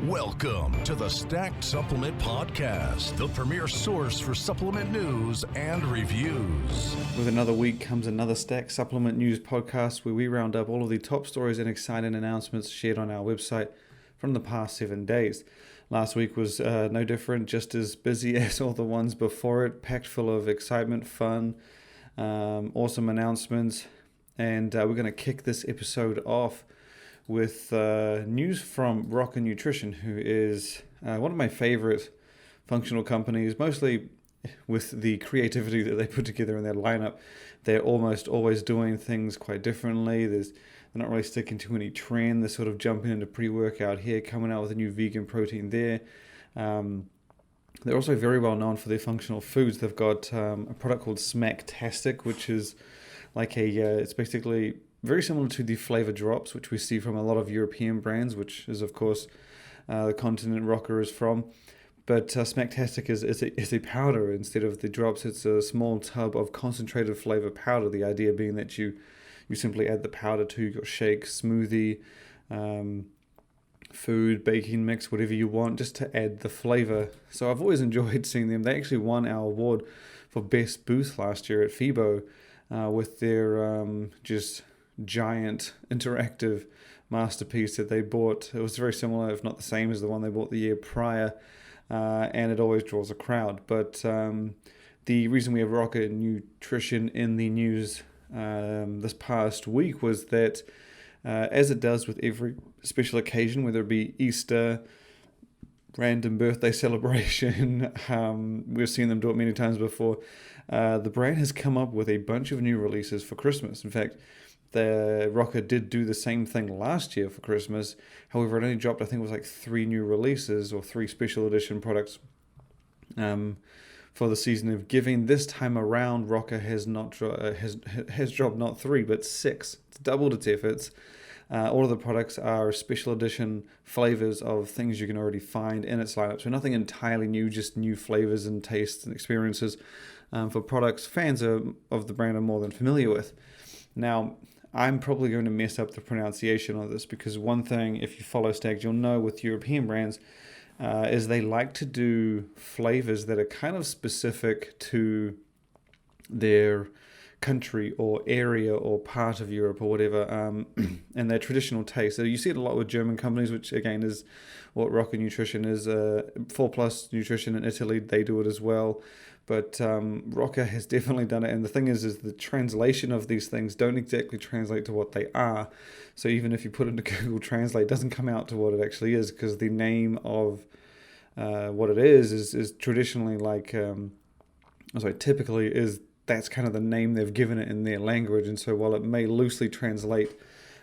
Welcome to the Stack Supplement Podcast, the premier source for supplement news and reviews. With another week comes another Stack Supplement News podcast where we round up all of the top stories and exciting announcements shared on our website from the past 7 days. Last week was no different, just as busy as all the ones before it, packed full of excitement, fun, awesome announcements, and we're going to kick this episode off with news from Rocker Nutrition, who is one of my favorite functional companies, mostly with the creativity that they put together in their lineup. They're almost always doing things quite differently. They're not really sticking to any trend. They're sort of jumping into pre-workout here, coming out with a new vegan protein there. They're also very well known for their functional foods. They've got a product called Stack3d, which is like it's basically very similar to the flavor drops, which we see from a lot of European brands, which is, of course, the continent Rocker is from. But Stack3d is a powder instead of the drops. It's a small tub of concentrated flavor powder, the idea being that you simply add the powder to your shake, smoothie, food, baking mix, whatever you want, just to add the flavor. So I've always enjoyed seeing them. They actually won our award for Best Booth last year at FIBO with their just giant interactive masterpiece that they bought. It was very similar, if not the same, as the one they bought the year prior, and it always draws a crowd. But the reason we have Rocker Nutrition in the news this past week was that, as it does with every special occasion, whether it be Easter, random birthday celebration, we've seen them do it many times before, the brand has come up with a bunch of new releases for Christmas. In fact, the Rocker did do the same thing last year for Christmas. However, it only dropped, I think it was like 3 new releases or 3 special edition products for the season of giving. This time around, Rocker has dropped not 3 but 6. It's doubled its efforts. All of the products are special edition flavors of things you can already find in its lineup. So nothing entirely new, just new flavors and tastes and experiences for products fans of the brand are more than familiar with. Now, I'm probably going to mess up the pronunciation of this, because one thing, if you follow Stack, you'll know with European brands, is they like to do flavors that are kind of specific to their country or area or part of Europe or whatever, and their traditional taste. So you see it a lot with German companies, which again is what Rocker Nutrition is. 4+ Nutrition in Italy, they do it as well. But Rocker has definitely done it. And the thing is the translation of these things don't exactly translate to what they are. So even if you put it into Google Translate, it doesn't come out to what it actually is, because the name of what it is traditionally typically is, that's kind of the name they've given it in their language. And so while it may loosely translate,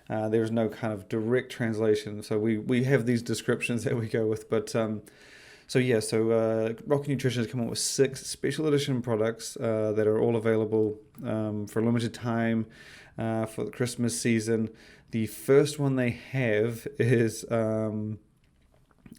there is no kind of direct translation. So we have these descriptions that we go with. But Rocker Nutrition has come up with 6 special edition products that are all available for a limited time for the Christmas season. The first one they have is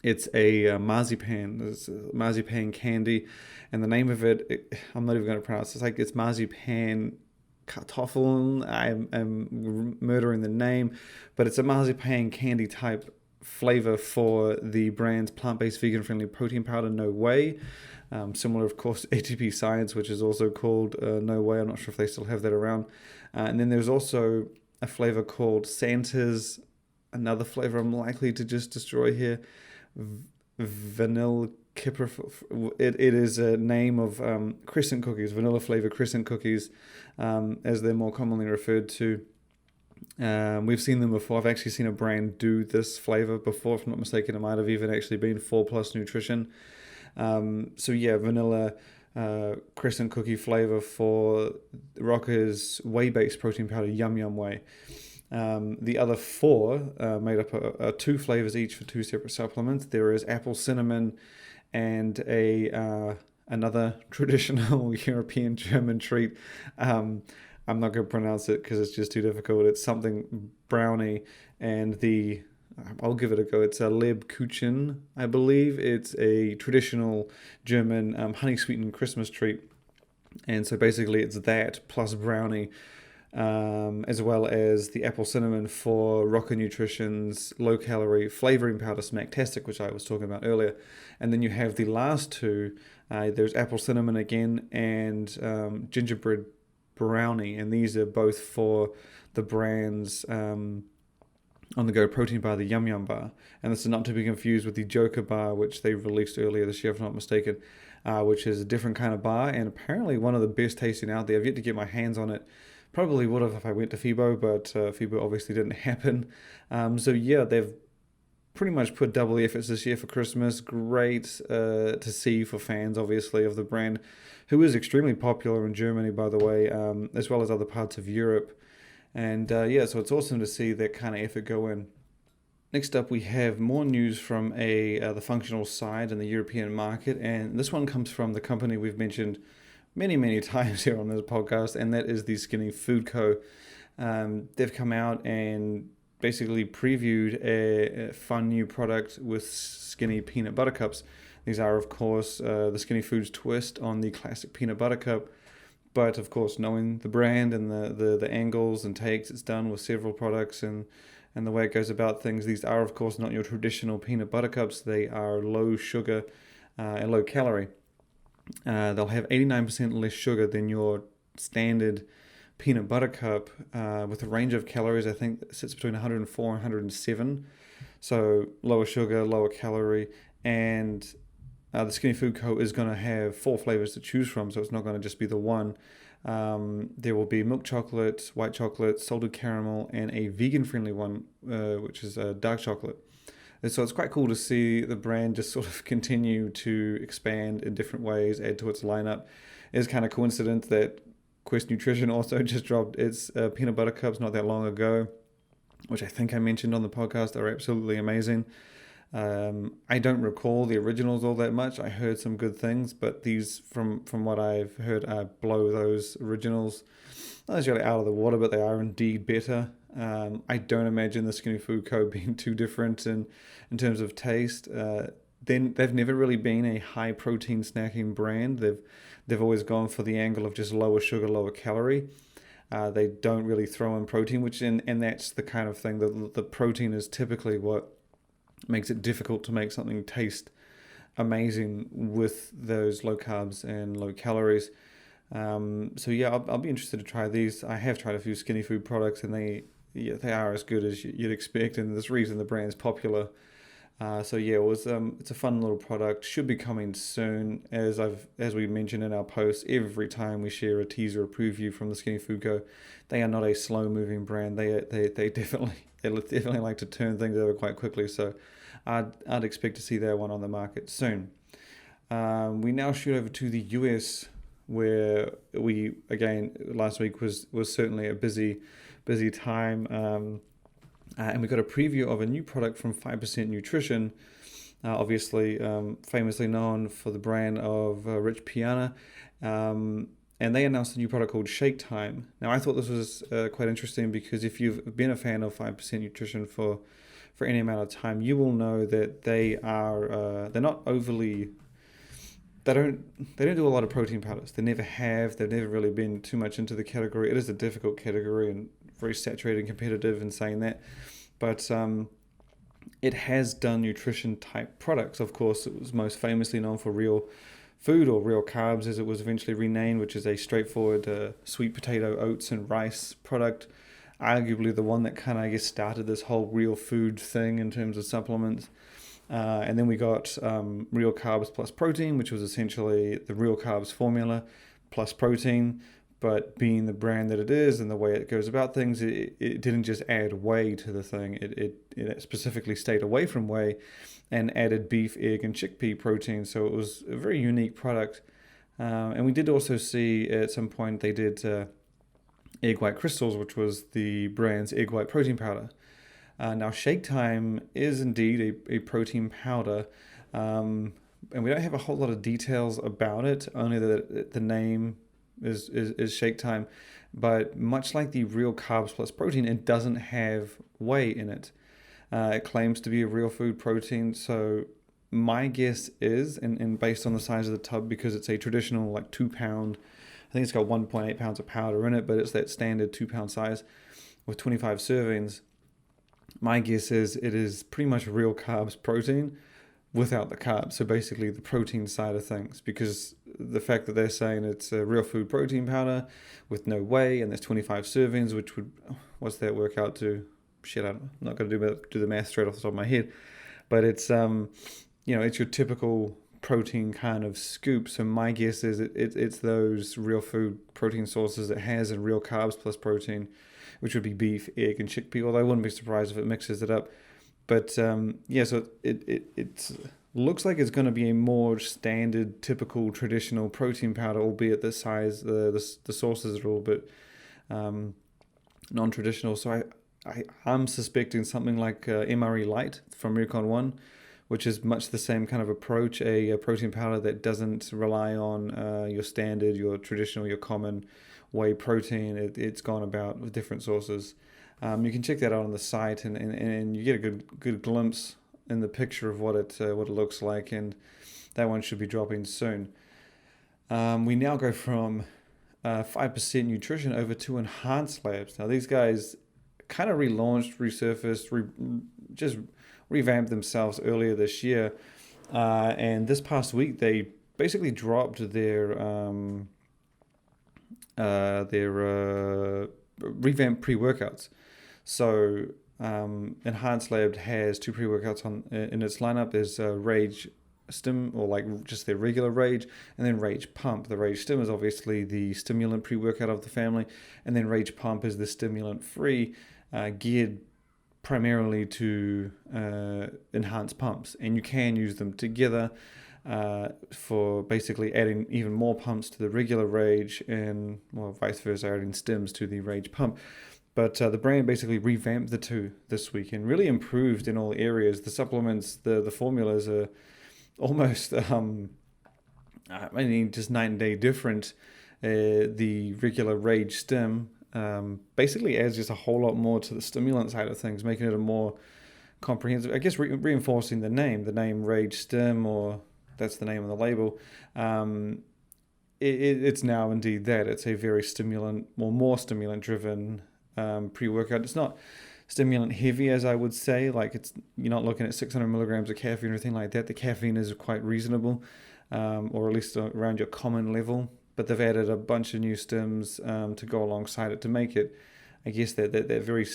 it's a marzipan. It's a marzipan candy, and the name of it, I'm not even going to pronounce it. It's marzipan Kartoffeln. I'm murdering the name, but it's a marzipan candy type flavor for the brand's plant-based vegan-friendly protein powder, No Way. Similar, of course, ATP Science, which is also called No Way. I'm not sure if they still have that around. And then there's also a flavor called Santa's, another flavor I'm likely to just destroy here, Vanilla Kipper. It is a name of crescent cookies, vanilla flavor crescent cookies, as they're more commonly referred to. We've seen them before. I've actually seen a brand do this flavor before, if I'm not mistaken. It might have even actually been 4+ Nutrition. Vanilla crescent cookie flavor for Rocker's whey-based protein powder, Yum Yum Whey. The other 4 made up are 2 flavors each for 2 separate supplements. There is apple cinnamon and another traditional European German treat. I'm not going to pronounce it because it's just too difficult. It's something brownie, and I'll give it a go. It's a Lebkuchen, I believe. It's a traditional German honey-sweetened Christmas treat. And so basically it's that plus brownie as well as the apple cinnamon for Rocker Nutrition's low-calorie flavoring powder Smacktastic, which I was talking about earlier. And then you have the last two. There's apple cinnamon again and gingerbread brownie, and these are both for the brand's on-the-go protein bar, the Yum Yum bar. And this is not to be confused with the Joker bar, which they released earlier this year, if I'm not mistaken, which is a different kind of bar, and apparently one of the best tasting out there. I've yet to get my hands on it. Probably would have if I went to FIBO, but FIBO obviously didn't happen. So yeah, they've pretty much put double the efforts this year for Christmas. Great to see for fans, obviously, of the brand, who is extremely popular in Germany, by the way, as well as other parts of Europe. And yeah, so it's awesome to see that kind of effort go in. Next up, we have more news from the functional side in the European market, and this one comes from the company we've mentioned many times here on this podcast, and that is the Skinny Food Co. They've come out and basically previewed a fun new product with Skinny Peanut Butter Cups. These are, of course, the Skinny Foods twist on the classic peanut butter cup, but of course, knowing the brand and the angles and takes it's done with several products and the way it goes about things, these are, of course, not your traditional peanut butter cups. They are low sugar and low calorie. They'll have 89% less sugar than your standard peanut butter cup, with a range of calories, I think, that sits between 104 and 107. So lower sugar, lower calorie, and the Skinny Food Co. is going to have 4 flavors to choose from, so it's not going to just be the one. There will be milk chocolate, white chocolate, salted caramel, and a vegan-friendly one, which is dark chocolate. And so it's quite cool to see the brand just sort of continue to expand in different ways, add to its lineup. It's kind of coincident that Quest Nutrition also just dropped its peanut butter cups not that long ago, which I think I mentioned on the podcast. Are absolutely amazing. I don't recall the originals all that much. I heard some good things, but these, from what I've heard, blow those originals not necessarily out of the water, but they are indeed better. I don't imagine the Skinny Food Co. being too different in terms of taste. Then they've never really been a high protein snacking brand. They've always gone for the angle of just lower sugar, lower calorie. They don't really throw in protein, and that's the kind of thing that the protein is typically what makes it difficult to make something taste amazing with those low carbs and low calories. So yeah, I'll be interested to try these. I have tried a few Skinny Food products, and they are as good as you'd expect, and there's reason the brand's popular. So yeah, it's a fun little product. Should be coming soon, as we mentioned in our posts. Every time we share a teaser or preview from the Skinny Food Co., they are not a slow moving brand. They definitely like to turn things over quite quickly. So I'd expect to see that one on the market soon. We now shoot over to the US, where last week was certainly a busy time. And we got a preview of a new product from 5% Nutrition, obviously famously known for the brand of Rich Piana. And they announced a new product called Shake Time. Now, I thought this was quite interesting because if you've been a fan of 5% Nutrition for any amount of time, you will know that they're not overly... They don't do a lot of protein powders. They never have. They've never really been too much into the category. It is a difficult category and very saturated and competitive in saying that. But it has done nutrition type products. Of course, it was most famously known for Real Food, or Real Carbs as it was eventually renamed, which is a straightforward sweet potato, oats and rice product. Arguably the one that kind of, started this whole real food thing in terms of supplements. And then we got Real Carbs plus protein, which was essentially the Real Carbs formula plus protein. But being the brand that it is and the way it goes about things, it didn't just add whey to the thing. It specifically stayed away from whey and added beef, egg, and chickpea protein. So it was a very unique product. And we did also see at some point they did egg white crystals, which was the brand's egg white protein powder. Now, Shake Time is indeed a protein powder, and we don't have a whole lot of details about it, only that the name is Shake Time. But much like the Real Carbs plus protein, it doesn't have whey in it. It claims to be a real food protein, so my guess is, and based on the size of the tub, because it's a traditional 2-pound I think it's got 1.8 pounds of powder in it, but it's that standard 2-pound size with 25 servings. My guess is it is pretty much real carbs protein without the carbs. So basically the protein side of things, because the fact that they're saying it's a real food protein powder with no whey and there's 25 servings, which would, what's that work out to? Shit, I'm not going to do the math straight off the top of my head. But it's, it's your typical protein kind of scoop. So my guess is it's those real food protein sources it has in real carbs plus protein, which would be beef, egg, and chickpea, although I wouldn't be surprised if it mixes it up. But so it looks like it's going to be a more standard, typical, traditional protein powder, albeit the size, the sources are a little bit non-traditional. So I'm suspecting something like MRE Light from Recon 1, which is much the same kind of approach, a protein powder that doesn't rely on your standard, your traditional, your common whey protein. It's gone about with different sources. You can check that out on the site, and you get a good glimpse in the picture of what it looks like, and that one should be dropping soon. We now go from 5% nutrition over to Enhanced Labs. Now these guys kind of relaunched, resurfaced, just revamped themselves earlier this year, and this past week they basically dropped their revamped pre-workouts. So Enhanced Lab has 2 pre-workouts in its lineup. There's Rage Stim, or like just their regular Rage, and then Rage Pump. The Rage Stim is obviously the stimulant pre-workout of the family, and then Rage Pump is the stimulant-free, geared primarily to enhance pumps. And you can use them together for basically adding even more pumps to the regular Rage, and vice versa, adding stims to the Rage Pump. But the brand basically revamped the two this week and really improved in all areas. The supplements, the formulas are almost, just night and day different. The regular Rage Stim basically adds just a whole lot more to the stimulant side of things, making it a more comprehensive, I guess, reinforcing the name Rage Stim, or that's the name on the label. It's now indeed that. It's a very more stimulant-driven pre-workout. It's not stimulant heavy, as I would say. Like, you're not looking at 600 milligrams of caffeine or anything like that. The caffeine is quite reasonable, or at least around your common level. But they've added a bunch of new stims to go alongside it to make it, I guess, that very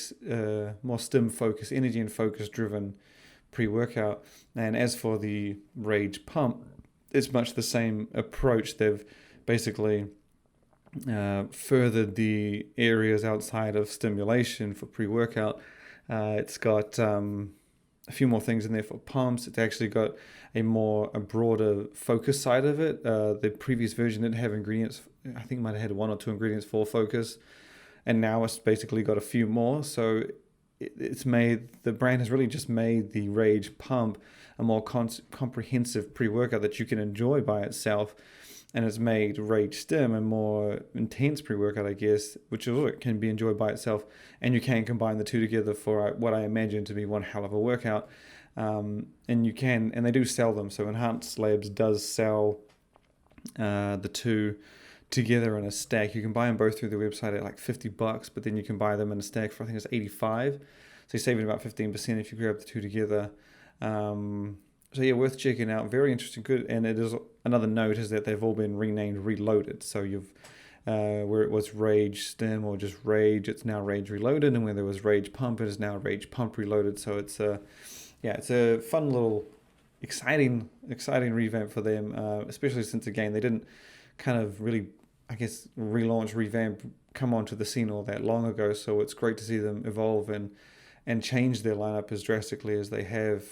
more stim focused, energy and focus driven pre-workout. And as for the Rage Pump, it's much the same approach. They've basically furthered the areas outside of stimulation for pre-workout. It's got a few more things in there for pumps. It's actually got a broader focus side of it. The previous version didn't have ingredients. I think it might have had 1 or 2 ingredients for focus, and now it's basically got a few more. So the brand has really just made the Rage Pump a more comprehensive pre-workout that you can enjoy by itself. And it's made Rage Stim a more intense pre-workout, I guess, which can be enjoyed by itself. And you can combine the two together for what I imagine to be one hell of a workout. And they do sell them. So Enhanced Labs does sell the two together in a stack. You can buy them both through the website at like $50, but then you can buy them in a stack for, I think it's $85. So you're saving about 15% if you grab the two together. So yeah, worth checking out. Very interesting, good. And it is another note is that they've all been renamed Reloaded. So you've where it was Rage Stim or just Rage, it's now Rage Reloaded, and where there was Rage Pump, it is now Rage Pump Reloaded. So it's a fun little exciting revamp for them, especially since again they didn't kind of really, I guess, revamp, come onto the scene all that long ago. So it's great to see them evolve and change their lineup as drastically as they have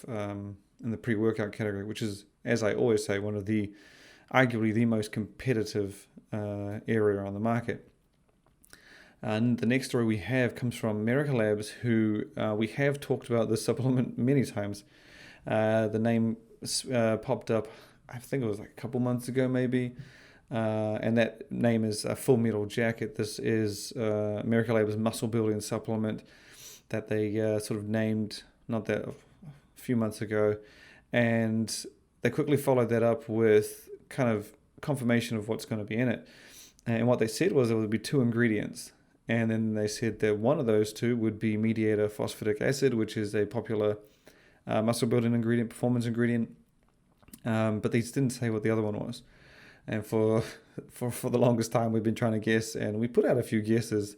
in the pre-workout category, which is, as I always say, one of arguably the most competitive area on the market. And the next story we have comes from America Labs, who we have talked about this supplement many times. The name popped up, I think it was like a couple months ago maybe, and that name is Full Metal Jacket. This is America Labs' muscle building supplement that they sort of named a few months ago, and they quickly followed that up with kind of confirmation of what's going to be in it. And what they said was there would be 2 ingredients. And then they said that one of those 2 would be mediator phosphatic acid, which is a popular muscle building ingredient, performance ingredient. But they didn't say what the other one was. And for the longest time, we've been trying to guess, and we put out a few guesses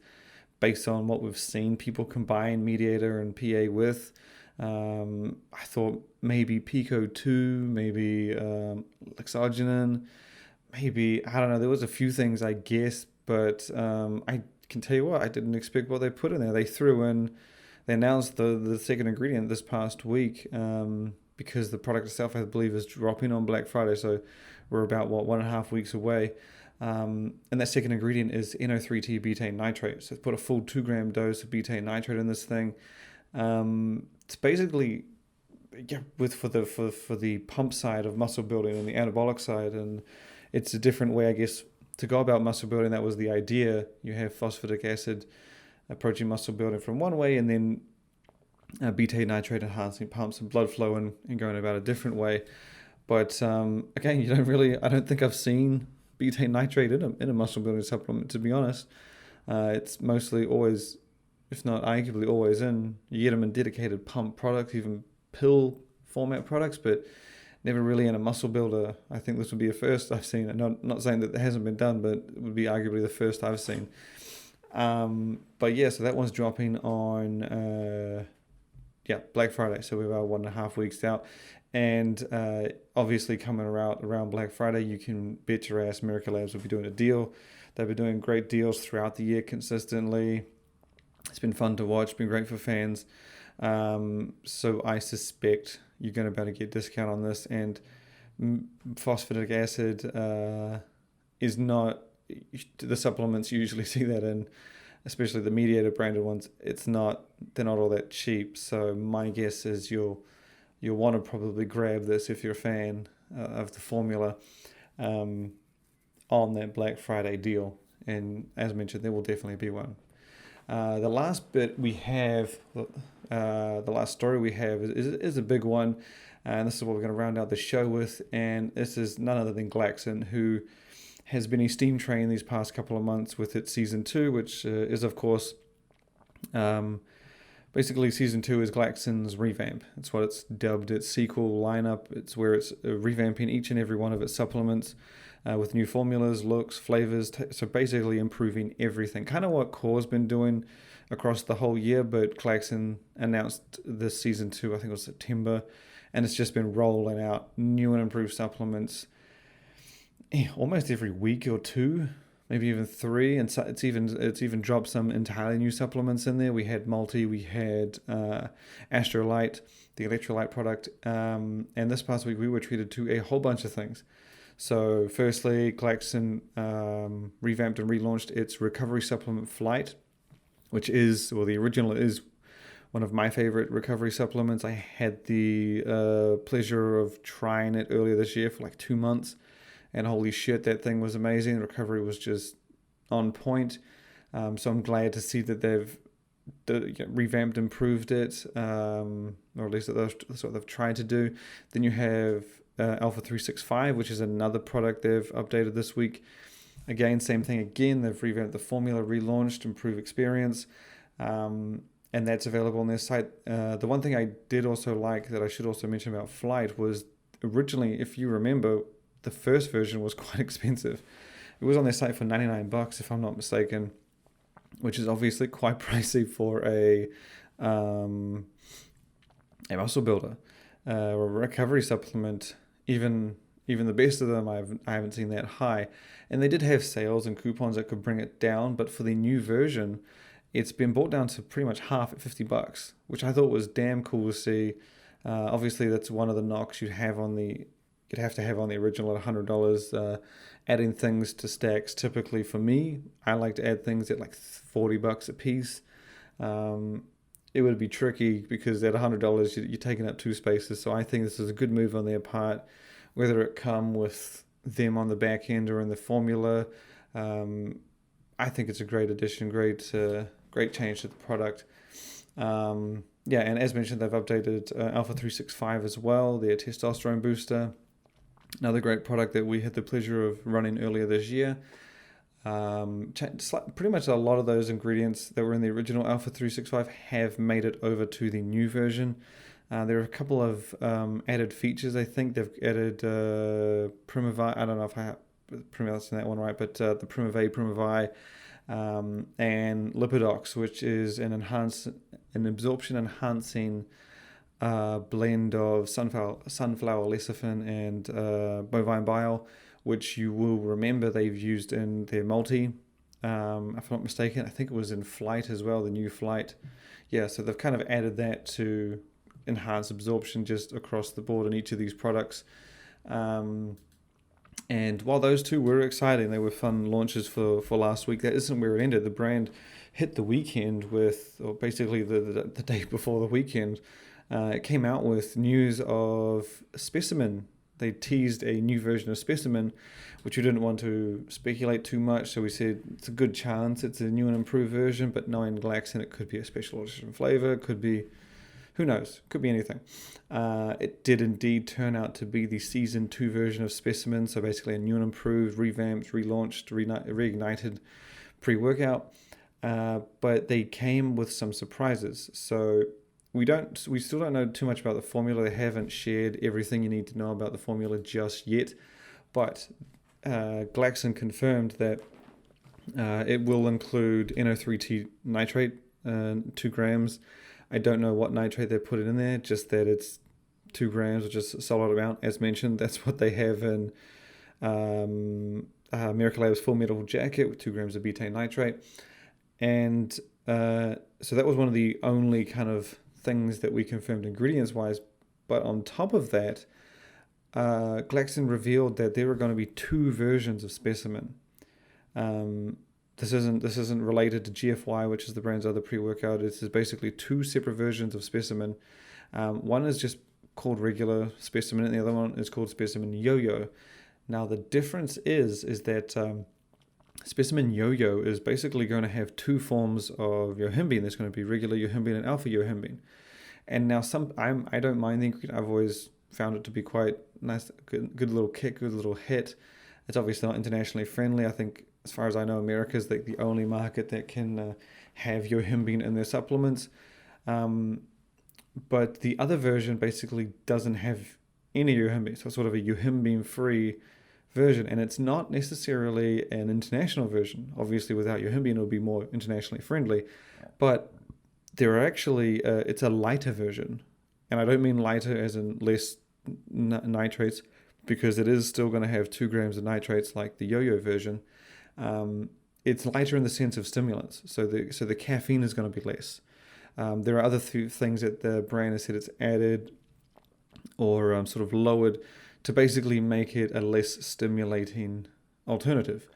based on what we've seen people combine mediator and PA with. I thought maybe Pico 2, maybe Glaxon, maybe, I don't know, there was a few things I guessed, but I can tell you what, I didn't expect what they put in there. They announced the second ingredient this past week because the product itself, I believe, is dropping on Black Friday, so we're about, 1.5 weeks away. And that second ingredient is NO3T betaine nitrate. So put a full 2-gram dose of betaine nitrate in this thing. It's basically for the pump side of muscle building and the anabolic side, and it's a different way, I guess, to go about muscle building. That was the idea. You have phosphatic acid approaching muscle building from one way, and then betaine nitrate enhancing pumps and blood flow and going about a different way. But again, I don't think I've seen betaine nitrate in a muscle building supplement, to be honest. It's mostly always, if not arguably always in, you get them in dedicated pump products, even pill format products, but never really in a muscle builder. I think this would be a first I've seen. I'm not saying that it hasn't been done, but it would be arguably the first I've seen. But yeah, so that one's dropping on Black Friday. So we're about 1.5 weeks out. And obviously coming around Black Friday, you can bet your ass Miracle Labs will be doing a deal. They've been doing great deals throughout the year consistently. It's been fun to watch, been great for fans. So I suspect you're going to be able to get a discount on this. And phosphatic acid is not, the supplements you usually see that in, especially the mediator branded ones, they're not all that cheap. So my guess is you'll want to probably grab this if you're a fan of the formula on that Black Friday deal. And as mentioned, there will definitely be one. The last bit we have, the last story we have is a big one. And this is what we're going to round out the show with. And this is none other than Glaxon, who has been a steam train these past couple of months with its Season 2, which is, of course, basically Season 2 is Glaxon's revamp. It's what it's dubbed its sequel lineup. It's where it's revamping each and every one of its supplements with new formulas, looks, flavors. So basically improving everything. Kind of what Core's been doing across the whole year, but Glaxon announced this Season 2, I think it was September, and it's just been rolling out new and improved supplements almost every week or two, maybe even 3, and so it's even dropped some entirely new supplements in there. We had Multi, we had Astrolite, the electrolyte product, and this past week we were treated to a whole bunch of things. So firstly, Glaxon revamped and relaunched its recovery supplement Flight, which is, well, the original is one of my favorite recovery supplements. I had the pleasure of trying it earlier this year for like 2 months. And holy shit, that thing was amazing. The recovery was just on point. So I'm glad to see that they've revamped, improved it, or at least that's what they've tried to do. Then you have Alpha 365, which is another product they've updated this week. Again, same thing again. They've revamped the formula, relaunched, improved experience. And that's available on their site. The one thing I did also like that I should also mention about Flight was originally, if you remember, the first version was quite expensive. It was on their site for $99, if I'm not mistaken, which is obviously quite pricey for a muscle builder or a recovery supplement. Even the best of them, I haven't seen that high. And they did have sales and coupons that could bring it down, but for the new version, it's been brought down to pretty much half at $50, which I thought was damn cool to see. Obviously, that's one of the knocks you'd have to have on the original at $100. Adding things to stacks, typically for me, I like to add things at like $40 a piece. It would be tricky because at $100 you're taking up 2 spaces. So I think this is a good move on their part, whether it come with them on the back end or in the formula. I think it's a great addition, great change to the product. And as mentioned, they've updated Alpha 365 as well, their testosterone booster. Another great product that we had the pleasure of running earlier this year. Pretty much a lot of those ingredients that were in the original Alpha 365 have made it over to the new version. There are a couple of added features. I think they've added Primavai. I don't know if I pronouncing that one right, but the Primavai, and Lipidox, which is an absorption enhancing blend of sunflower lecithin and bovine bile, which you will remember they've used in their multi. If I'm not mistaken, I think it was in Flight as well, the new Flight. Yeah, so they've kind of added that to enhance absorption just across the board in each of these products. And while those two were exciting, they were fun launches for last week, that isn't where it ended. The brand hit the weekend with, or basically the day before the weekend, it came out with news of Specimen. They teased a new version of Specimen, which we didn't want to speculate too much, so we said it's a good chance it's a new and improved version, but knowing Glaxon, it could be a special edition flavor, it could be, who knows, could be anything. It did indeed turn out to be the Season 2 version of Specimen, so basically a new and improved, revamped, relaunched, reignited pre-workout, but they came with some surprises. So we still don't know too much about the formula. They haven't shared everything you need to know about the formula just yet, but Glaxon confirmed that it will include NO3T nitrate, 2 grams. I don't know what nitrate they're putting in there, just that it's 2 grams, which is a solid amount. As mentioned, that's what they have in Miracle Labs Full Metal Jacket with 2 grams of betaine nitrate. And so that was one of the only kind of things that we confirmed ingredients-wise. But on top of that, Glaxon revealed that there are going to be 2 versions of Specimen. This isn't related to GFY, which is the brand's other pre-workout. This is basically 2 separate versions of Specimen. One is just called regular Specimen, and the other one is called Specimen Yo-Yo. Now the difference is that Specimen Yo-Yo is basically going to have 2 forms of yohimbine. There's going to be regular yohimbine and alpha yohimbine. And now I don't mind the ingredient. I've always found it to be quite nice, good little kick, good little hit. It's obviously not internationally friendly. I think, as far as I know, America is the only market that can have yohimbine in their supplements. But the other version basically doesn't have any yohimbine, so it's sort of a yohimbine-free version, and it's not necessarily an international version. Obviously, without yohimbine, it would be more internationally friendly, but there are actually, it's a lighter version, and I don't mean lighter as in less nitrates, because it is still going to have 2 grams of nitrates like the yo-yo version. It's lighter in the sense of stimulants, so the caffeine is going to be less. There are other things that the brand has said it's added or sort of lowered to basically make it a less stimulating alternative.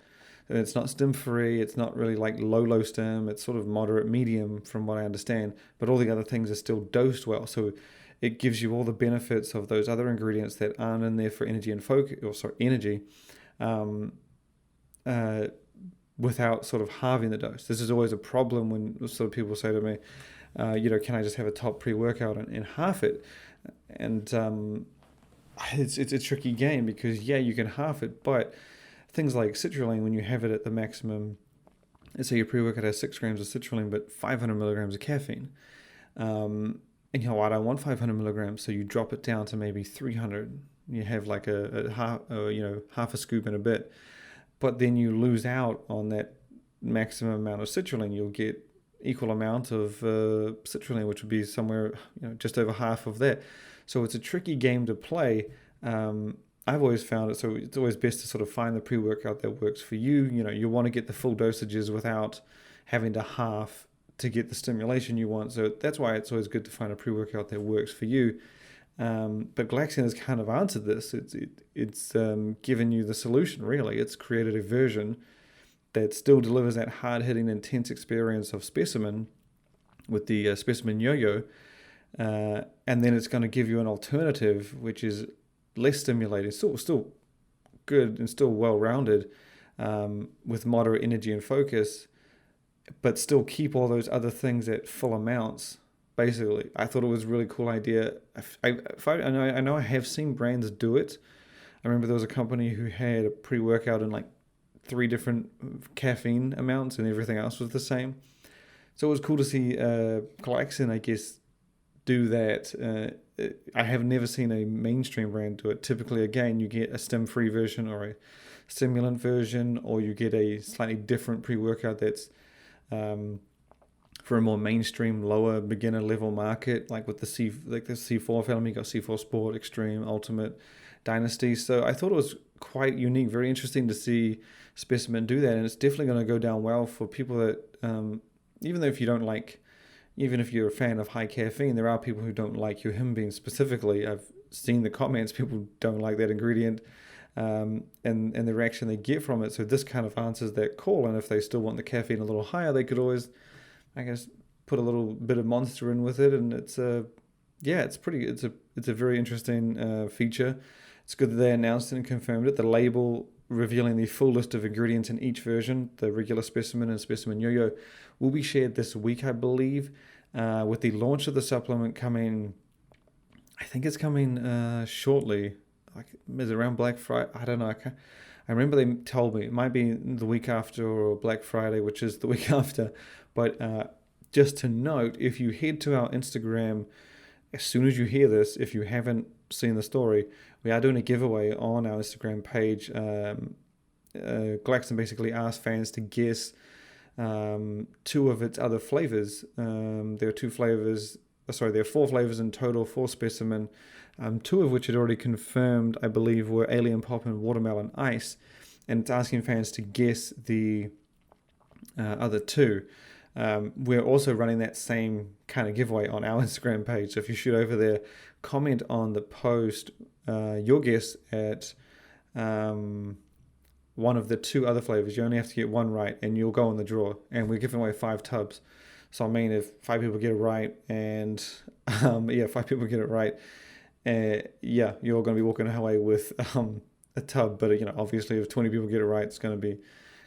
And it's not stim-free, it's not really like low stim, it's sort of moderate medium from what I understand, but all the other things are still dosed well, so it gives you all the benefits of those other ingredients that aren't in there for energy and focus, energy, without sort of halving the dose. This is always a problem when sort of people say to me, can I just have a top pre-workout and half it? And it's a tricky game because, you can half it, but things like citrulline, when you have it at the maximum, let's say your pre-workout has 6 grams of citrulline, but 500 milligrams of caffeine. And I don't want 500 milligrams, so you drop it down to maybe 300. You have like a half a scoop and a bit, but then you lose out on that maximum amount of citrulline. You'll get equal amount of citrulline, which would be somewhere just over half of that. So it's a tricky game to play. I've always found it, so it's always best to sort of find the pre-workout that works for you. You want to get the full dosages without having to half to get the stimulation you want. So that's why it's always good to find a pre-workout that works for you. But Glaxon has kind of answered this. It's given you the solution, really. It's created a version that still delivers that hard-hitting, intense experience of Specimen with the Specimen Yo-Yo. And then it's going to give you an alternative, which is less stimulating, still good and still well-rounded, with moderate energy and focus, but still keep all those other things at full amounts. Basically, I thought it was a really cool idea. I know I have seen brands do it. I remember there was a company who had a pre-workout in like 3 different caffeine amounts and everything else was the same. So it was cool to see Glaxon, I guess, do that. I have never seen a mainstream brand do it. Typically, again, you get a stim-free version or a stimulant version, or you get a slightly different pre-workout that's for a more mainstream, lower beginner level market, like with the C4 family. You got C4 Sport, Extreme, Ultimate, Dynasty. So I thought it was quite unique, very interesting to see Specimen do that, and it's definitely going to go down well for people that, even if you're a fan of high caffeine, there are people who don't like your Himbine specifically. I've seen the comments, people don't like that ingredient, and the reaction they get from it. So this kind of answers that call, and if they still want the caffeine a little higher, they could always, I guess, put a little bit of Monster in with it, and it's a very interesting feature. It's good that they announced it and confirmed it. The label revealing the full list of ingredients in each version, the regular Specimen and Specimen Yo-Yo, will be shared this week, I believe, with the launch of the supplement coming. I think it's coming shortly. Like, is it around Black Friday? I don't know. I remember they told me it might be the week after or Black Friday, which is the week after. But just to note, if you head to our Instagram, as soon as you hear this, if you haven't seen the story, we are doing a giveaway on our Instagram page. Glaxon basically asked fans to guess 2 of its other flavors. There are 4 flavors in total for Specimen, 2 of which had already confirmed, I believe, were Alien Pop and Watermelon Ice, and it's asking fans to guess the other 2. We're also running that same kind of giveaway on our Instagram page, so if you shoot over there, comment on the post your guess at one of the 2 other flavors. You only have to get 1 right and you'll go in the draw, and we're giving away 5 tubs. So I mean, if 5 people get it right, and 5 people get it right, you're going to be walking away with a tub. But obviously, if 20 people get it right, it's going to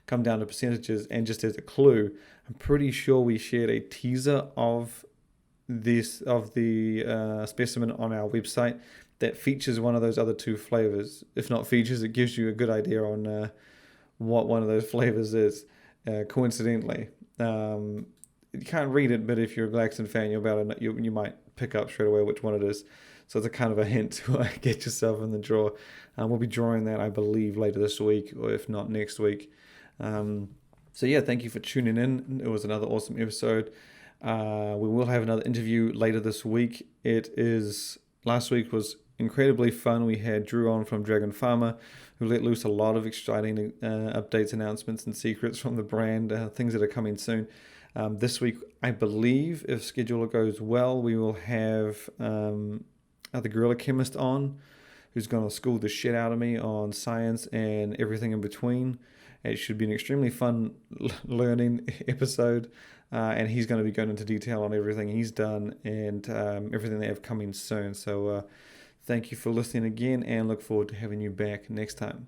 come down to percentages. And just as a clue, I'm pretty sure we shared a teaser of the Specimen on our website that features one of those other 2 flavors. If not features, it gives you a good idea on what one of those flavors is. Coincidentally, you can't read it, but if you're a Glaxon fan, you might pick up straight away which one it is. So it's a kind of a hint to get yourself in the draw. We'll be drawing that, I believe, later this week, or if not next week. Thank you for tuning in. It was another awesome episode. We will have another interview later this week. Last week was incredibly fun. We had Drew on from Dragon Farmer, who let loose a lot of exciting updates, announcements, and secrets from the brand, things that are coming soon. This week, I believe, if schedule goes well, we will have the Gorilla Chemist on, who's going to school the shit out of me on science and everything in between. It should be an extremely fun learning episode, and he's going to be going into detail on everything he's done and everything they have coming soon. So thank you for listening again, and look forward to having you back next time.